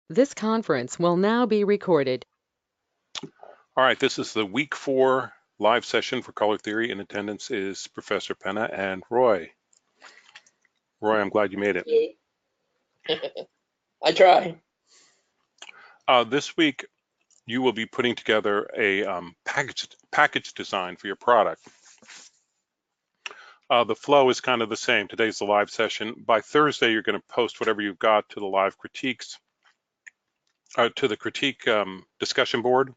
This conference will now be recorded. All right, this is the week 4 live session for Color Theory. In attendance is Professor Penna and Roy. Roy, I'm glad you made it. I try. This week, you will be putting together a package design for your product. The flow is kind of the same. Today's the live session. By Thursday, you're going to post whatever you've got to the live critiques, to the critique discussion board.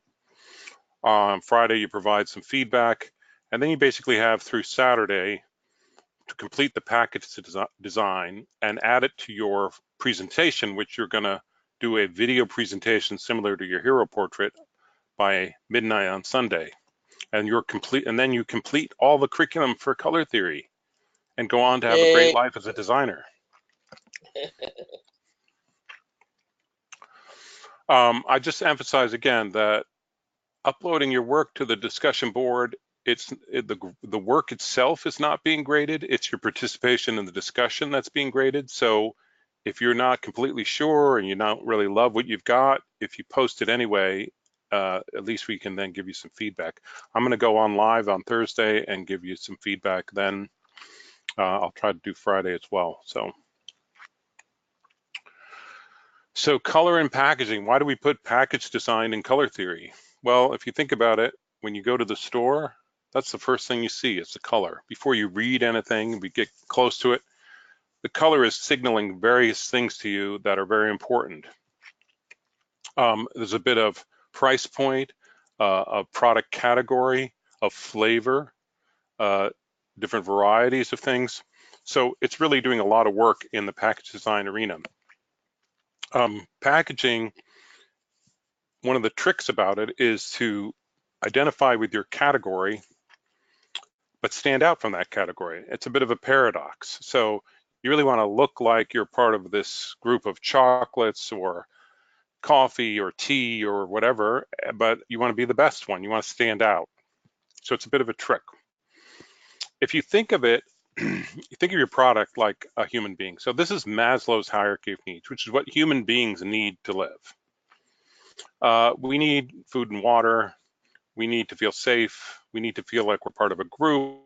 On Friday, you provide some feedback, and then you basically have through Saturday to complete the package design and add it to your presentation, which you're going to do a video presentation similar to your hero portrait by midnight on Sunday. And then you complete all the curriculum for color theory and go on to have a great life as a designer. I just emphasize again that uploading your work to the discussion board, the work itself is not being graded. It's your participation in the discussion that's being graded. So if you're not completely sure and you don't really love what you've got, if you post it anyway, at least we can then give you some feedback. I'm going to go on live on Thursday and give you some feedback then. I'll try to do Friday as well. So color and packaging, why do we put package design in color theory? Well, if you think about it, when you go to the store, that's the first thing you see is the color. Before you read anything, we get close to it, the color is signaling various things to you that are very important. There's a bit of price point, a product category, of flavor, different varieties of things. So it's really doing a lot of work in the package design arena. Packaging, one of the tricks about it is to identify with your category, but stand out from that category. It's a bit of a paradox. So you really want to look like you're part of this group of chocolates or coffee or tea or whatever, but you want to be the best one. You want to stand out. So it's a bit of a trick. If you think of it, you think of your product like a human being. So this is Maslow's hierarchy of needs, which is what human beings need to live. We need food and water. We need to feel safe. We need to feel like we're part of a group.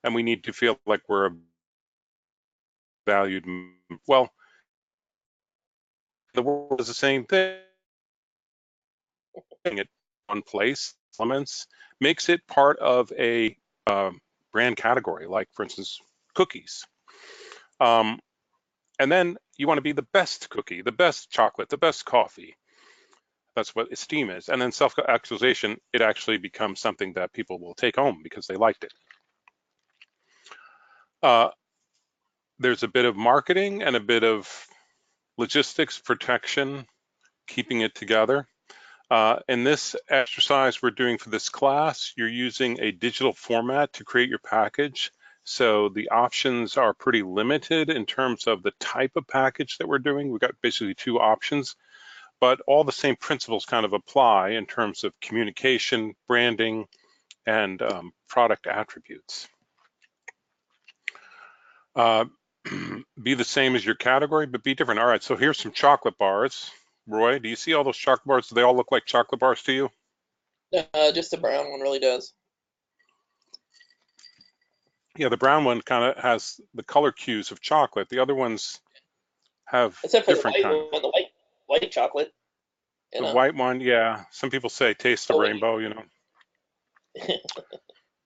And we need to feel like we're valued. Well, the world is the same thing. At one place, elements makes it part of a brand category, like for instance, cookies. And then you want to be the best cookie, the best chocolate, the best coffee. That's what esteem is. And then self-actualization, it actually becomes something that people will take home because they liked it. There's a bit of marketing and a bit of logistics, protection, keeping it together. In this exercise we're doing for this class, you're using a digital format to create your package. So the options are pretty limited in terms of the type of package that we're doing. We've got basically 2 options, but all the same principles kind of apply in terms of communication, branding, and product attributes. Be the same as your category, but be different. All right, so here's some chocolate bars. Roy, do you see all those chocolate bars? Do they all look like chocolate bars to you? Just the brown one really does. Yeah, the brown one kind of has the color cues of chocolate. The other ones have Except for different the white one, the white chocolate. The white one, yeah. Some people say taste the rainbow, you know.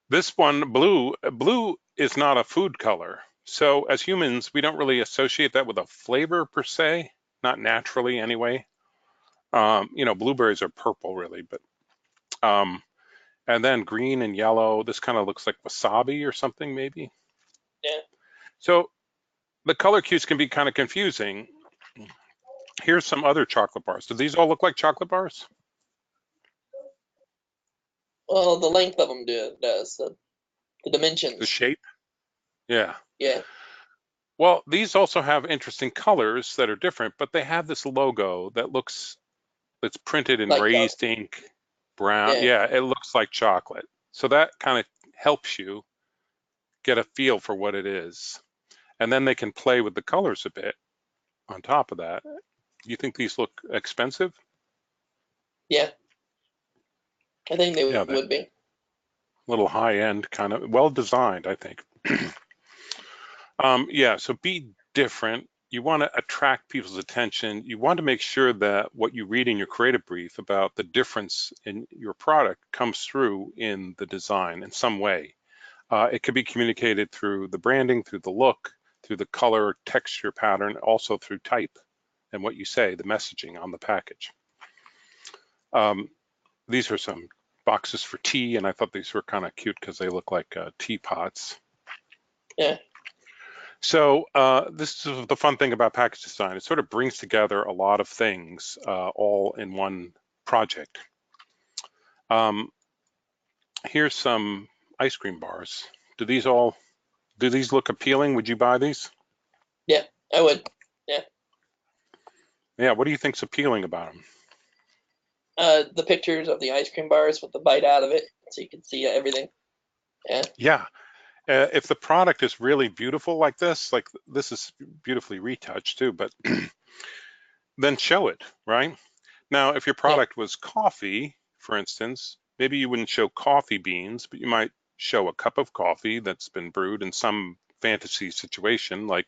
This one, blue is not a food color. So as humans, we don't really associate that with a flavor per se, not naturally anyway. You know, blueberries are purple really, but and then green and yellow, this kind of looks like wasabi or something maybe. Yeah. So the color cues can be kind of confusing. Here's some other chocolate bars. Do these all look like chocolate bars? Well, the length of them does. The dimensions. The shape? Yeah. Yeah. Well, these also have interesting colors that are different, but they have this logo that it's printed in like raised ink, brown. Yeah, it looks like chocolate. So that kind of helps you get a feel for what it is. And then they can play with the colors a bit. on top of that. You think these look expensive? Yeah, I think they Yeah, they're would be. a little high end, kind of well designed, I think. Yeah, so be different. You want to attract people's attention. You want to make sure that what you read in your creative brief about the difference in your product comes through in the design in some way. It could be communicated through the branding, through the look, through the color, texture pattern, also through type and what you say, the messaging on the package. These are some boxes for tea, and I thought these were kind of cute because they look like teapots. Yeah. So this is the fun thing about package design. It sort of brings together a lot of things all in one project. Here's some ice cream bars. Do these look appealing? Would you buy these? Yeah, I would. Yeah. Yeah, what do you think's appealing about them? The pictures of the ice cream bars with the bite out of it, so you can see everything. Yeah. Yeah, if the product is really beautiful like this is beautifully retouched too, but then show it, right? Now, if your Yeah. product was coffee, for instance, maybe you wouldn't show coffee beans, but you might show a cup of coffee that's been brewed in some fantasy situation, like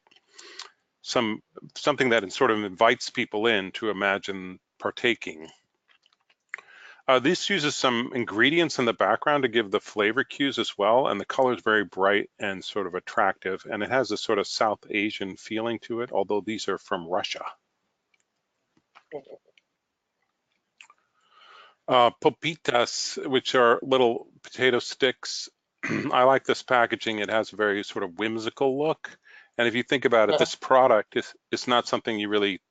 something that sort of invites people in to imagine partaking. This uses some ingredients in the background to give the flavor cues as well, and the color is very bright and sort of attractive, and it has a sort of South Asian feeling to it, although these are from Russia. Papitas, which are little potato sticks. I like this packaging. It has a very sort of whimsical look. And if you think about it, this product is not something you really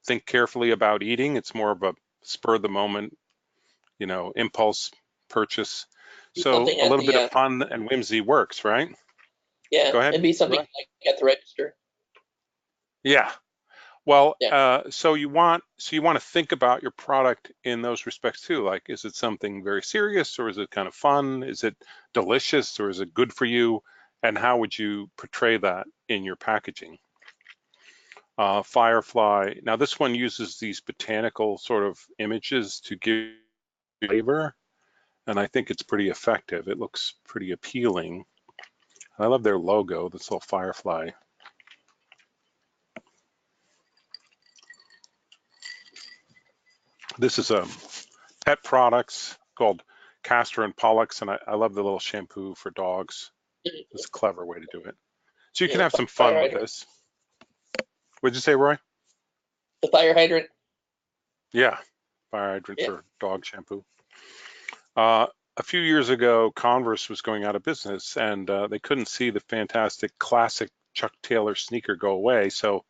think carefully about eating. It's more of a spur of the moment, impulse purchase. So Something a at little bit of the fun and whimsy works, right? yeah, Go ahead. it'd be something Roy. like at the register. Yeah. Well, Yeah. so you want to think about your product in those respects too. Like, is it something very serious, or is it kind of fun? Is it delicious, or is it good for you? And how would you portray that in your packaging? Firefly. Now, this one uses these botanical sort of images to give flavor, and I think it's pretty effective. It looks pretty appealing. I love their logo, this little firefly. This is a pet products called Castor and Pollux, and I love the little shampoo for dogs. It's a clever way to do it. So you can Yeah, have some fire fun with hydrant. this. What'd you say, Roy? The fire hydrant. Yeah, fire hydrant Yeah. for dog shampoo. A few years ago, Converse was going out of business, and they couldn't see the fantastic classic Chuck Taylor sneaker go away. So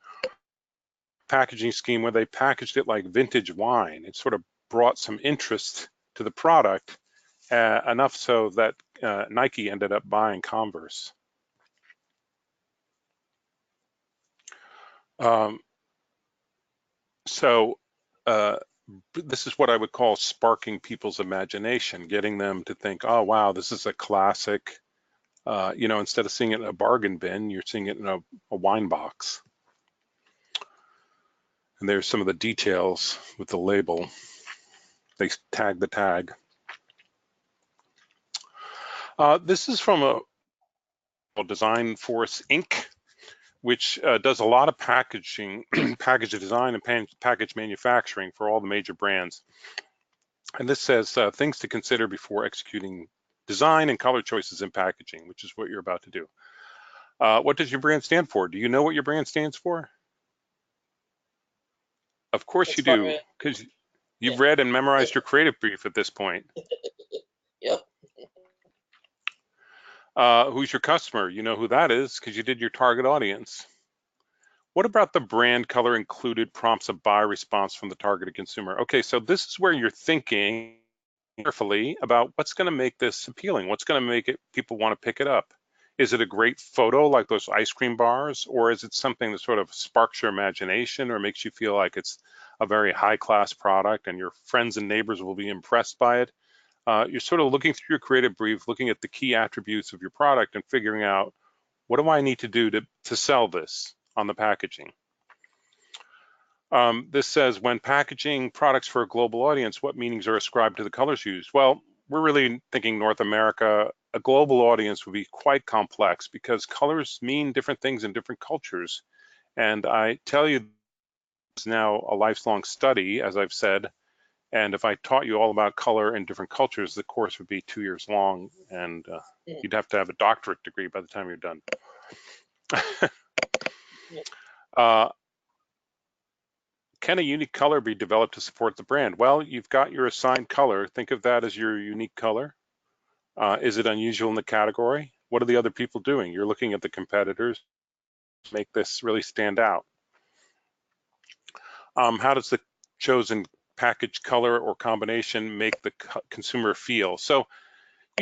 packaging scheme where they packaged it like vintage wine. It sort of brought some interest to the product, enough so that Nike ended up buying Converse. So this is what I would call sparking people's imagination, getting them to think, oh, wow, this is a classic. Instead of seeing it in a bargain bin, you're seeing it in a wine box. And there's some of the details with the label. They tag the tag. This is from a Design Force Inc., which does a lot of packaging, package design and package manufacturing for all the major brands. And this says things to consider before executing design and color choices in packaging, which is what you're about to do. What does your brand stand for? Do you know what your brand stands for? Of course As you far do, as because yeah. you've read and memorized your creative brief at this point. Yep. Who's your customer? You know who that is because you did your target audience. What about the brand color included prompts a buy response from the targeted consumer? Okay, so this is where you're thinking carefully about what's going to make this appealing. What's going to make it people want to pick it up? Is it a great photo like those ice cream bars, or is it something that sort of sparks your imagination or makes you feel like it's a very high class product and your friends and neighbors will be impressed by it? You're sort of looking through your creative brief, looking at the key attributes of your product and figuring out, what do I need to do to sell this on the packaging? This says, when packaging products for a global audience, what meanings are ascribed to the colors used? Well, we're really thinking North America. A global audience would be quite complex because colors mean different things in different cultures. And I tell you, it's now a lifelong study, as I've said. And if I taught you all about color in different cultures, the course would be 2 years long, and you'd have to have a doctorate degree by the time you're done. Can a unique color be developed to support the brand? Well, you've got your assigned color. Think of that as your unique color. Is it unusual in the category? What are the other people doing? You're looking at the competitors to make this really stand out. How does the chosen package color or combination make the consumer feel? So you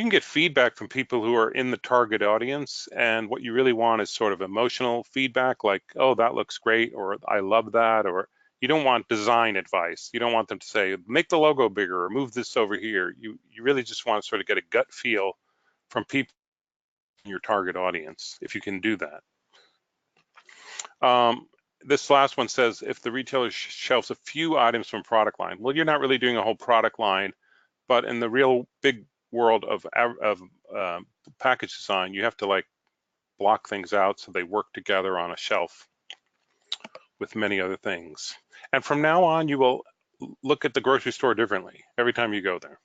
can get feedback from people who are in the target audience, and what you really want is sort of emotional feedback, like, oh, that looks great, or I love that, or you don't want design advice. You don't want them to say, make the logo bigger or move this over here. You really just want to sort of get a gut feel from people in your target audience, if you can do that. This last one says, if the retailer shelves a few items from product line, well, you're not really doing a whole product line, but in the real big world of package design, you have to like block things out so they work together on a shelf with many other things. And from now on, you will look at the grocery store differently every time you go there.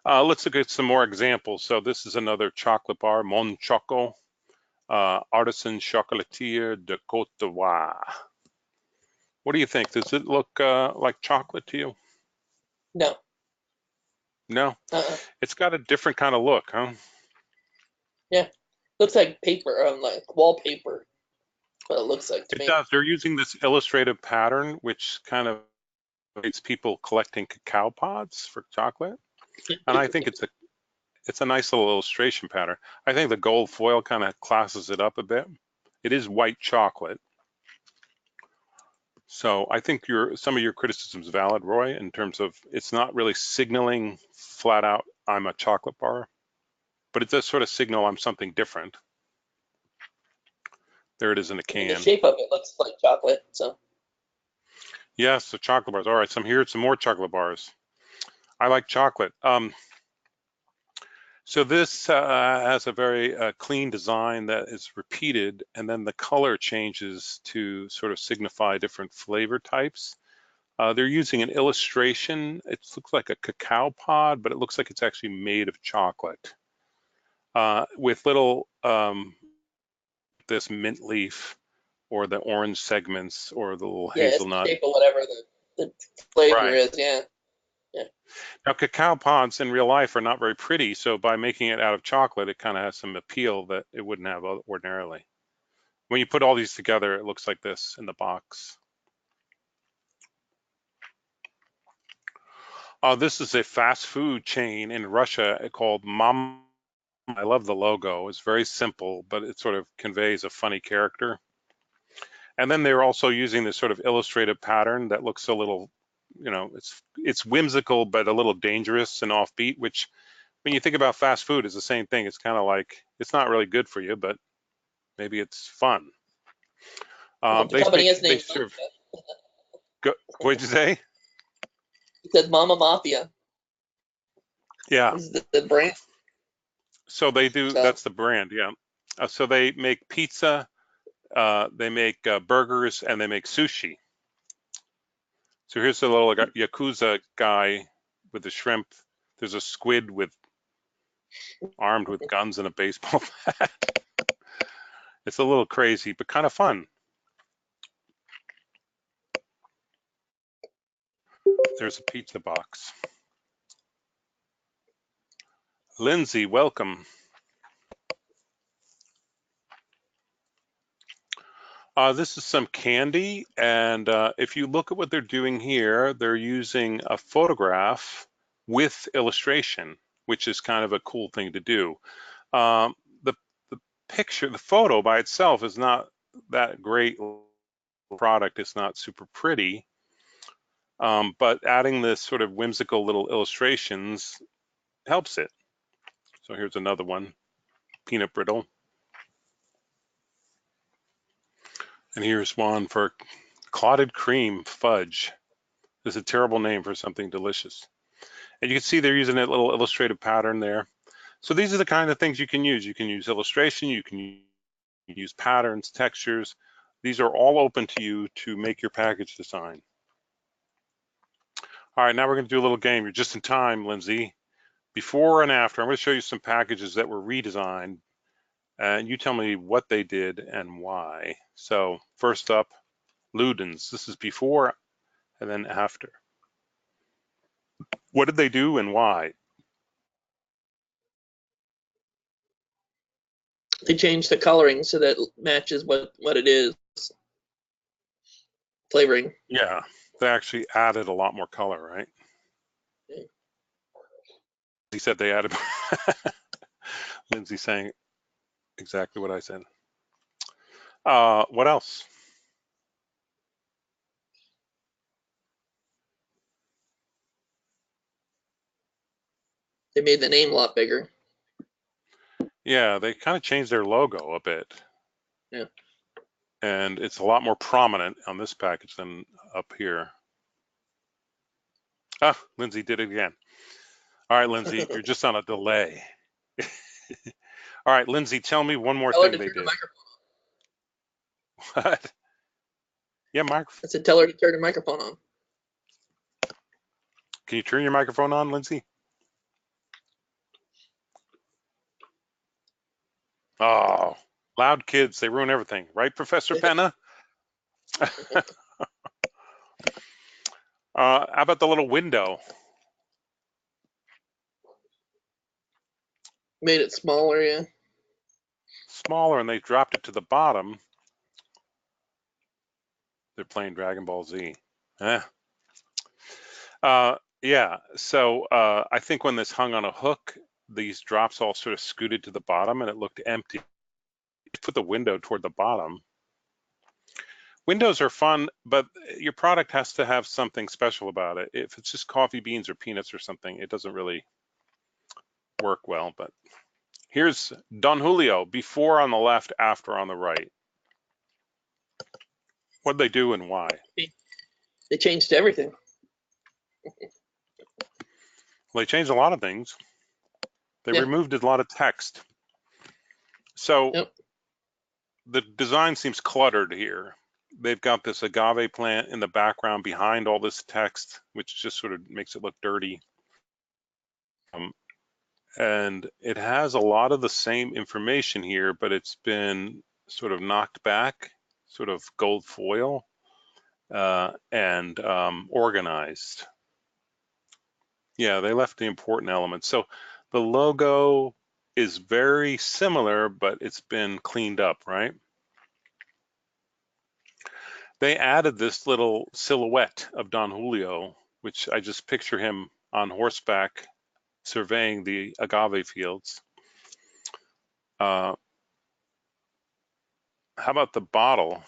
Let's look at some more examples. So this is another chocolate bar, Mon Choco. Artisan Chocolatier de Côte d'Ivoire. What do you think? Does it look like chocolate to you? No. No? It's got a different kind of look, huh? Yeah. Looks like paper, like wallpaper. What it looks like to me. It does. They're using this illustrative pattern, which kind of makes people collecting cacao pods for chocolate. And I think it's a nice little illustration pattern. I think the gold foil kind of classes it up a bit. It is white chocolate. So I think some of your criticism is valid, Roy, in terms of it's not really signaling flat out, I'm a chocolate bar, but it does sort of signal I'm something different. There it is in a can. The shape of it looks like chocolate, so. Yes, the chocolate bars. All right, so I'm here, some more chocolate bars. I like chocolate. So this has a very clean design that is repeated, and then the color changes to sort of signify different flavor types. They're using an illustration. It looks like a cacao pod, but it looks like it's actually made of chocolate with little, this mint leaf or the orange segments or the little hazelnut. It's shape of whatever the flavor Right. is, yeah. Now, cacao pods in real life are not very pretty, so by making it out of chocolate, it kind of has some appeal that it wouldn't have ordinarily. When you put all these together, it looks like this in the box. This is a fast food chain in Russia called Mama. I love the logo. It's very simple, but it sort of conveys a funny character. And then they're also using this sort of illustrative pattern that looks a little, it's whimsical, but a little dangerous and offbeat, which when you think about fast food is the same thing. It's kind of like, it's not really good for you, but maybe it's fun. The company is named What'd you say? It says Mama Mafia. Yeah. This is the brand. So they do, that's the brand, yeah. So they make pizza, they make burgers, and they make sushi. So here's a little Yakuza guy with the shrimp. There's a squid armed with guns and a baseball bat. It's a little crazy, but kind of fun. There's a pizza box. Lindsay, welcome. This is some candy, and if you look at what they're doing here, they're using a photograph with illustration, which is kind of a cool thing to do. The picture, the photo by itself is not that great product. It's not super pretty, but adding this sort of whimsical little illustrations helps it. So here's another one, peanut brittle. And here's one for Clotted cream fudge. This is a terrible name for something delicious. And you can see they're using that little illustrative pattern there. So these are the kind of things you can use. You can use illustration, you can use patterns, textures. These are all open to you to make your package design. All right, now we're going to do a little game. You're just in time, Lindsay. Before and after, I'm going to show you some packages that were redesigned, and you tell me what they did and why. So first up, Ludens. This is before and then after. What did they do and why? They changed the coloring so that it matches what it is. Flavoring. Yeah, they actually added a lot more color, right? Yeah. He said they added. Lindsay saying exactly what I said. What else? They made the name a lot bigger. Yeah, they kind of changed their logo a bit. Yeah. And it's a lot more prominent on this package than up here. Ah, Lindsay did it again. All right, Lindsay, you're just on a delay. All right, Lindsay, tell me one more thing they did. What? Yeah, microphone. I said, tell her to turn the microphone on. Can you turn your microphone on, Lindsay? Oh, loud kids, they ruin everything. Right, Professor Penna? How about the little window? Made it smaller, yeah. Smaller, and they dropped it to the bottom. They're playing Dragon Ball Z. Yeah, so I think when this hung on a hook, these drops all sort of scooted to the bottom and it looked empty. You put the window toward the bottom. Windows are fun, but your product has to have something special about it. If it's just coffee beans or peanuts or something, it doesn't really work well. But here's Don Julio, before on the left, after on the right. What'd they do and why? They changed everything. Well, they changed a lot of things. They removed a lot of text. So the design seems cluttered here. They've got this agave plant in the background behind all this text, which just sort of makes it look dirty. And it has a lot of the same information here, but it's been sort of knocked back, sort of gold foil, and organized. Yeah, they left the important elements. So the logo is very similar, but it's been cleaned up, right? They added this little silhouette of Don Julio, which I just picture him on horseback surveying the agave fields. How about the bottle?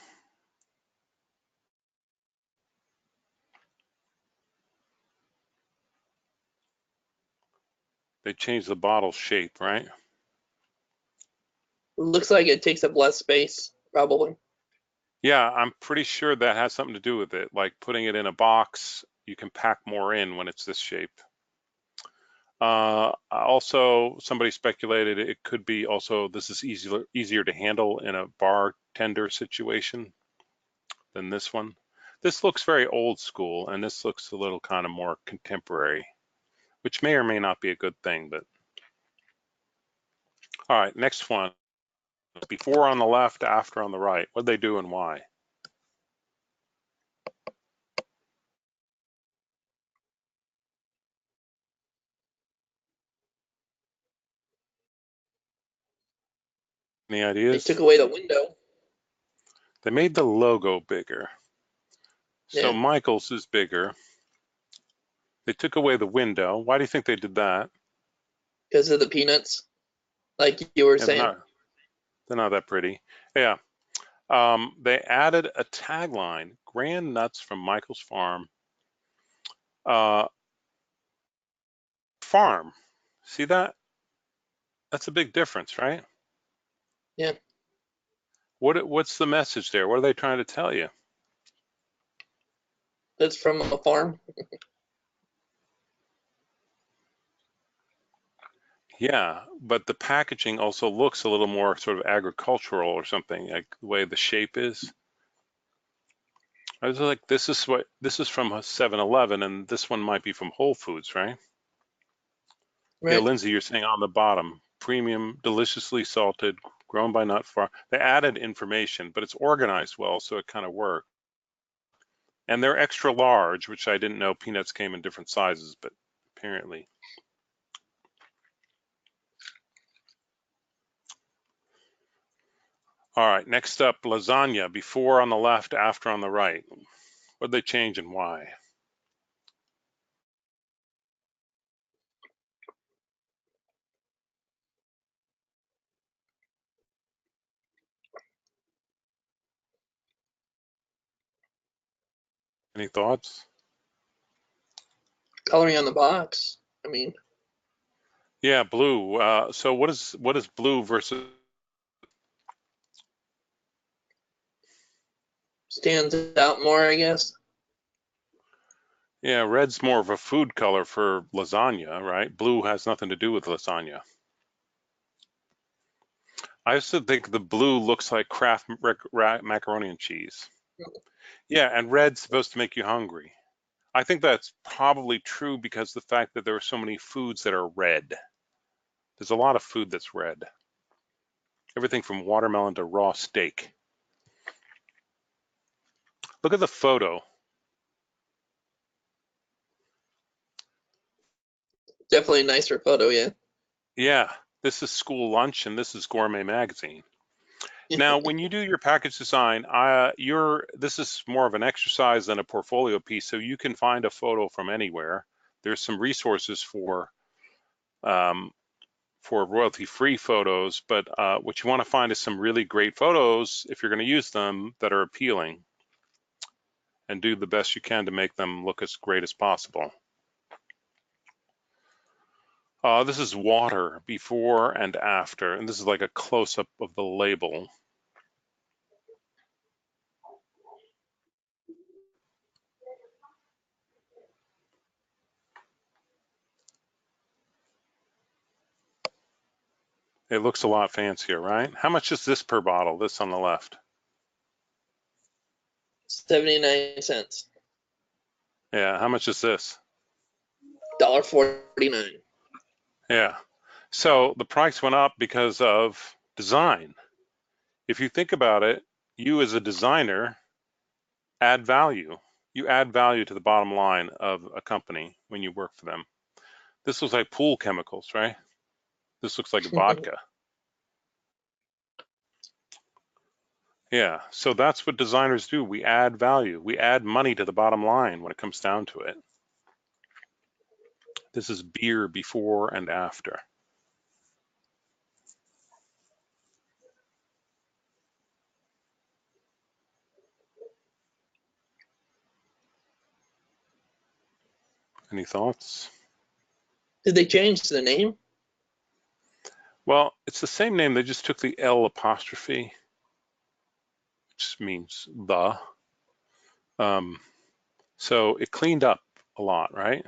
They changed the bottle shape, right? Looks like it takes up less space, probably. Yeah, I'm pretty sure that has something to do with it. Like putting it in a box, you can pack more in when it's this shape. Also, somebody speculated it could be also this is easier to handle in a bartender situation than this one. This looks very old school, and this looks a little kind of more contemporary, which may or may not be a good thing. But all right, next one. Before on the left, after on the right. What did they do and why? Any ideas? They took away the window. They made the logo bigger. So Yeah. Michael's is bigger. They took away the window. Why do you think they did that? Because of the peanuts, like you were Yeah, saying. they're not that pretty. Yeah. They added a tagline, Grand Nuts from Michael's Farm. Farm. See that? That's a big difference, right? Yeah. What's the message there? What are they trying to tell you? that's from a farm. Yeah, but the packaging also looks a little more sort of agricultural or something, like the way the shape is. I was like, this is from a 7-Eleven, and this one might be from Whole Foods, right? Yeah, Right. Lindsay, you're saying on the bottom, premium, deliciously salted, grown by nut farm. They added information, but it's organized well, so it kind of worked. And they're extra large, which I didn't know peanuts came in different sizes, but apparently. All right, next up, lasagna, before on the left, after on the right. What did they change and why? Any thoughts? Coloring on the box. I mean, Yeah, blue. So what is blue versus? stands out more, I guess. Yeah, red's more of a food color for lasagna, right? Blue has nothing to do with lasagna. I also think the blue looks like Kraft macaroni and cheese. Yeah, and red's supposed to make you hungry. I think that's probably true because the fact that there are so many foods that are red. There's a lot of food that's red. Everything from watermelon to raw steak. Look at the photo. Definitely a nicer photo, yeah. Yeah, this is school lunch and this is Gourmet Magazine. Now, when you do your package design, this is more of an exercise than a portfolio piece, so you can find a photo from anywhere. There's some resources for royalty-free photos, but what you want to find is some really great photos if you're going to use them that are appealing, and do the best you can to make them look as great as possible. This is water before and after, and this is like a close-up of the label. It looks a lot fancier, right? How much is this per bottle, this on the left? 79 cents. Yeah, how much is this? $1.49. Yeah. So the price went up because of design. If you think about it, you as a designer add value. You add value to the bottom line of a company when you work for them. This looks like pool chemicals, right? This looks like vodka. Yeah, so that's what designers do. We add value. We add money to the bottom line when it comes down to it. This is beer before and after. Any thoughts? Did they change the name? Well, it's the same name. They just took the L apostrophe, which means the. So it cleaned up a lot, right?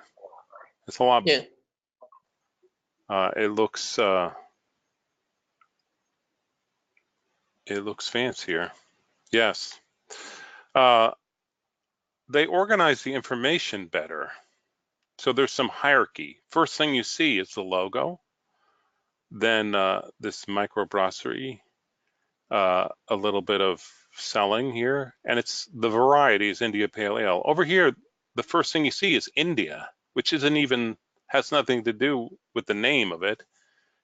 It's a lot. Yeah. It looks fancier. Yes. They organize the information better. So there's some hierarchy. First thing you see is the logo, then this microbrasserie, a little bit of selling here, and it's the variety is India Pale Ale. Over here, the first thing you see is India, which has nothing to do with the name of it.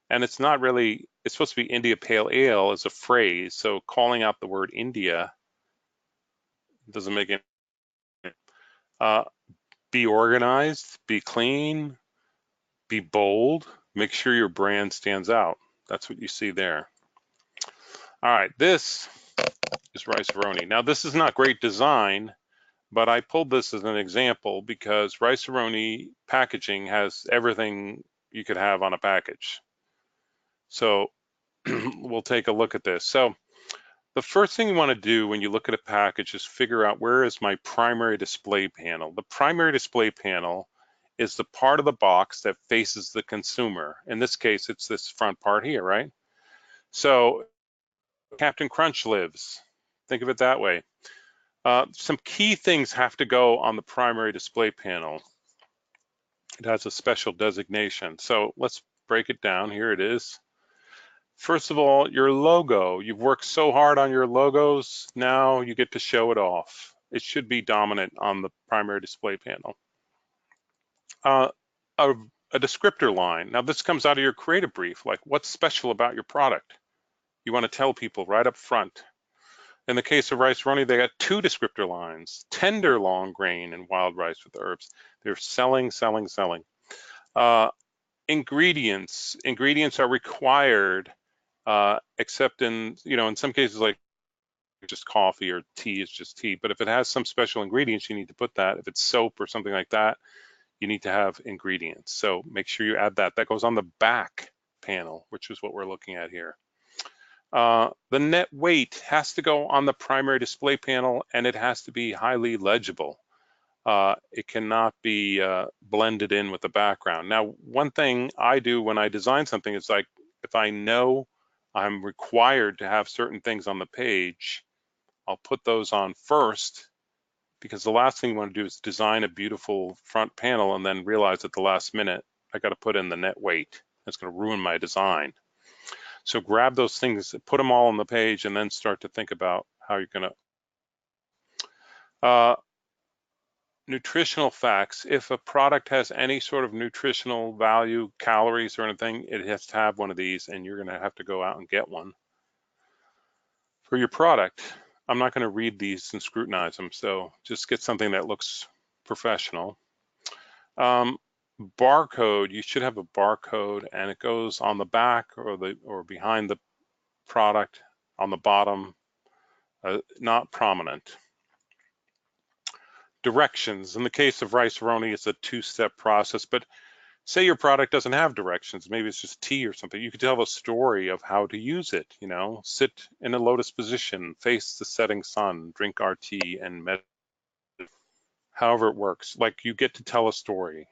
And it's not really, it's supposed to be India Pale Ale as a phrase. So calling out the word India doesn't make it. Be organized, be clean, be bold, make sure your brand stands out. That's what you see there. All right, this is Rice-A-Roni. Now, this is not great design, but I pulled this as an example because Rice-A-Roni packaging has everything you could have on a package. So we'll take a look at this. So The first thing you want to do when you look at a package is figure out, where is my primary display panel? The primary display panel is the part of the box that faces the consumer. In this case, it's this front part here, right? So Captain Crunch lives. Think of it that way. Some key things have to go on the primary display panel. It has a special designation. So let's break it down. Here it is. First of all, your logo. You've worked so hard on your logos. Now you get to show it off. It should be dominant on the primary display panel. A, a descriptor line. Now this comes out of your creative brief, like what's special about your product. You want to tell people right up front. In the case of Rice-A-Roni, they got 2 descriptor lines: tender long grain and wild rice with herbs. They're selling, selling, selling. Ingredients are required, except in, in some cases like just coffee, or tea is just tea. But if it has some special ingredients, you need to put that. If it's soap or something like that, you need to have ingredients. So make sure you add that. That goes on the back panel, which is what we're looking at here. The net weight has to go on the primary display panel, and it has to be highly legible. It cannot be blended in with the background. Now, one thing I do when I design something is, like, if I know I'm required to have certain things on the page, I'll put those on first, because the last thing you want to do is design a beautiful front panel and then realize at the last minute I got to put in the net weight. That's going to ruin my design. So grab those things, put them all on the page, and then start to think about how you're going to. Nutritional facts. If a product has any sort of nutritional value, calories or anything, it has to have one of these, and you're going to have to go out and get one for your product. I'm not going to read these and scrutinize them, so just get something that looks professional. Barcode. You should have a barcode, and it goes on the back or behind the product on the bottom, not prominent. Directions. In the case of Rice-A-Roni, it's a 2-step process, but say your product doesn't have directions, maybe it's just tea or something. You could tell a story of how to use it. Sit in a lotus position, face the setting sun, drink our tea, and meditate. However it works, like, you get to tell a story.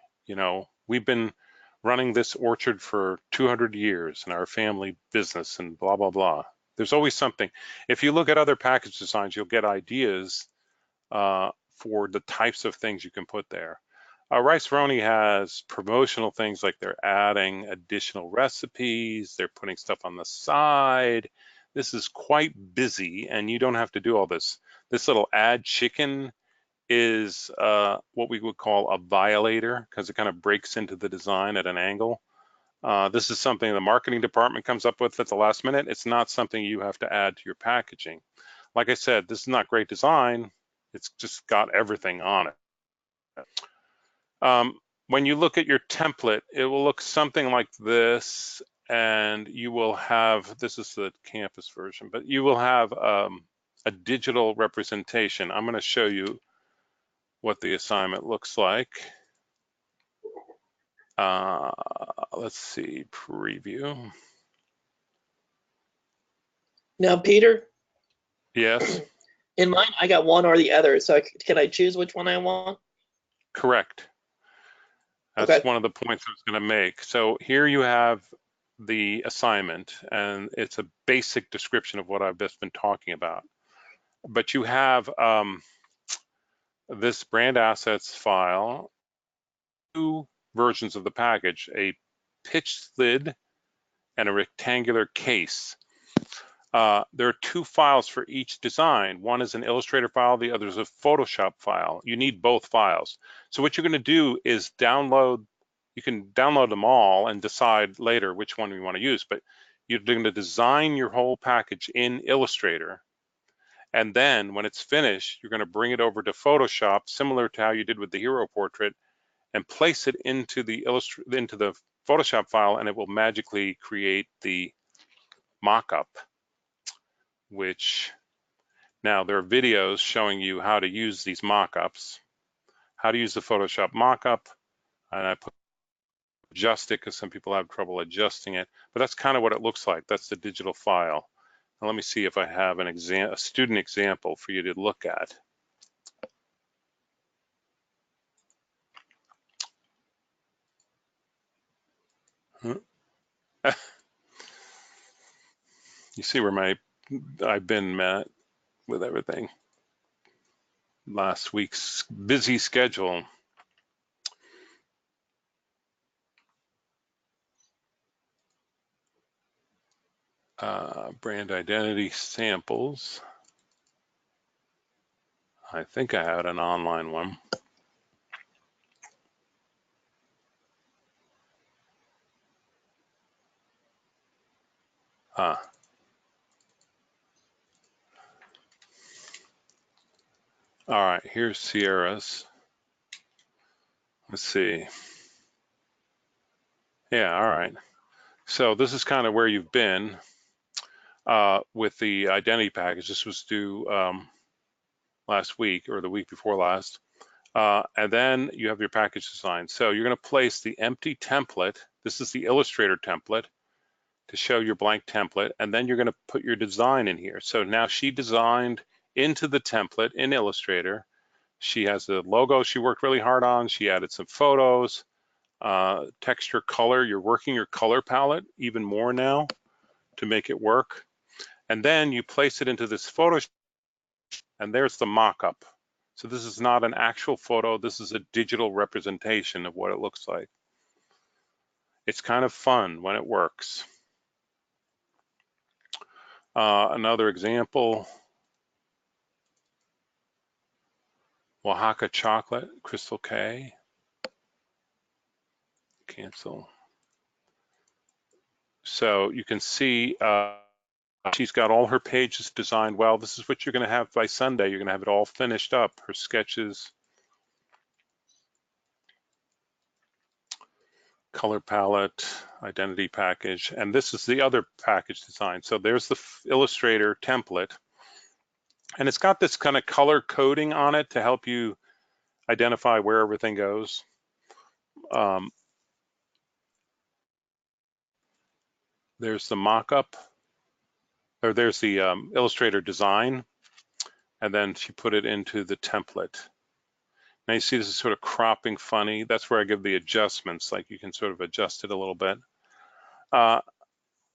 We've been running this orchard for 200 years in our family business, and blah, blah, blah. There's always something. If you look at other package designs, you'll get ideas for the types of things you can put there. Rice-A-Roni has promotional things, like they're adding additional recipes, they're putting stuff on the side. This is quite busy, and you don't have to do all this. This little add chicken is what we would call a violator, because it kind of breaks into the design at an angle. This is something the marketing department comes up with at the last minute. It's not something you have to add to your packaging. Like I said, this is not great design. It's just got everything on it. When you look at your template, it will look something like this, and you will have, this is the campus version, but you will have a digital representation. I'm going to show you what the assignment looks like. Let's see, preview. Now, Peter? Yes? In mine, I got one or the other, so can I choose which one I want? Correct. That's okay. One of the points I was going to make. So here you have the assignment, and it's a basic description of what I've just been talking about. But you have this brand assets file, 2 versions of the package, a pitch lid and a rectangular case. There are 2 files for each design. One is an Illustrator file, the other is a Photoshop file. You need both files. So what you're going to do is you can download them all and decide later which one you want to use, but you're going to design your whole package in Illustrator. And then when it's finished, you're going to bring it over to Photoshop, similar to how you did with the hero portrait, and place it into the Photoshop file, and it will magically create the mock-up, which now there are videos showing you how to use these mock-ups, how to use the Photoshop mock-up, and I put adjust it because some people have trouble adjusting it, but that's kind of what it looks like. That's the digital file. Now, let me see if I have a student example for you to look at. You see where I've been, Matt, with everything. Last week's busy schedule. Brand identity samples. I think I had an online one. All right, here's Sierra's. Let's see. Yeah, all right. So this is kind of where you've been with the identity package. This was due last week or the week before last. And then you have your package design. So you're going to place the empty template. This is the Illustrator template to show your blank template. And then you're going to put your design in here. So now she designed into the template in Illustrator. She has the logo she worked really hard on. She added some photos, texture, color. You're working your color palette even more now to make it work. And then you place it into this photo, and there's the mock-up. So this is not an actual photo. This is a digital representation of what it looks like. It's kind of fun when it works. Another example, Oaxaca chocolate, Crystal K. Cancel. So you can see she's got all her pages designed well. This is what you're going to have by Sunday. You're going to have it all finished up, her sketches, color palette, identity package, and this is the other package design. So there's the Illustrator template, and it's got this kind of color coding on it to help you identify where everything goes. There's the mock-up, or there's the Illustrator design, and then she put it into the template. Now you see this is sort of cropping funny. That's where I give the adjustments, like you can sort of adjust it a little bit.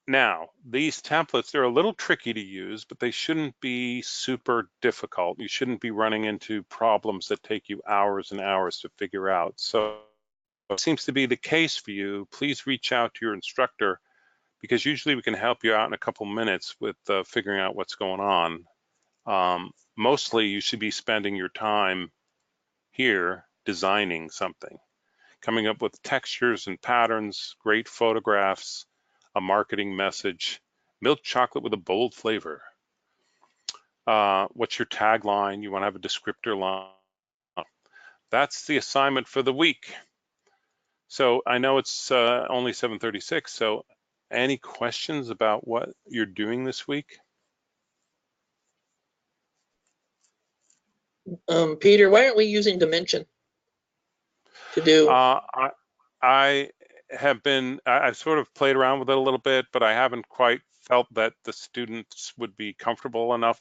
Now, these templates, they're a little tricky to use, but they shouldn't be super difficult. You shouldn't be running into problems that take you hours and hours to figure out. So it seems to be the case for you. Please reach out to your instructor, because usually we can help you out in a couple minutes with figuring out what's going on. Mostly you should be spending your time here designing something, coming up with textures and patterns, great photographs, a marketing message, milk chocolate with a bold flavor. What's your tagline? You want to have a descriptor line. That's the assignment for the week. So I know it's only 7:36, so any questions about what you're doing this week? Peter, why aren't we using Dimension to do? I have been, I've sort of played around with it a little bit, but I haven't quite felt that the students would be comfortable enough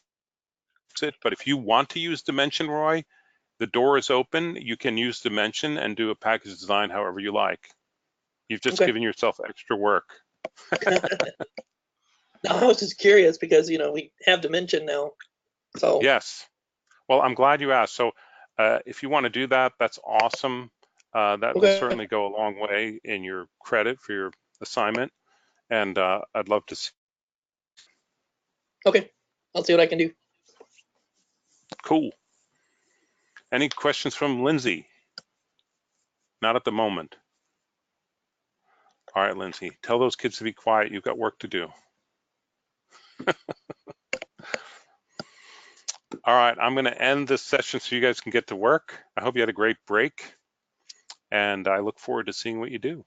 with it. But if you want to use Dimension, Roy, the door is open. You can use Dimension and do a package design however you like. You've just given yourself extra work. No, I was just curious because, you know, we have Dimension now. So yes. Well, I'm glad you asked. So if you want to do that, that's awesome. That will certainly go a long way in your credit for your assignment. And I'd love to see. Okay, I'll see what I can do. Cool. Any questions from Lindsay? Not at the moment. All right, Lindsay, tell those kids to be quiet. You've got work to do. All right, I'm going to end this session so you guys can get to work. I hope you had a great break, and I look forward to seeing what you do.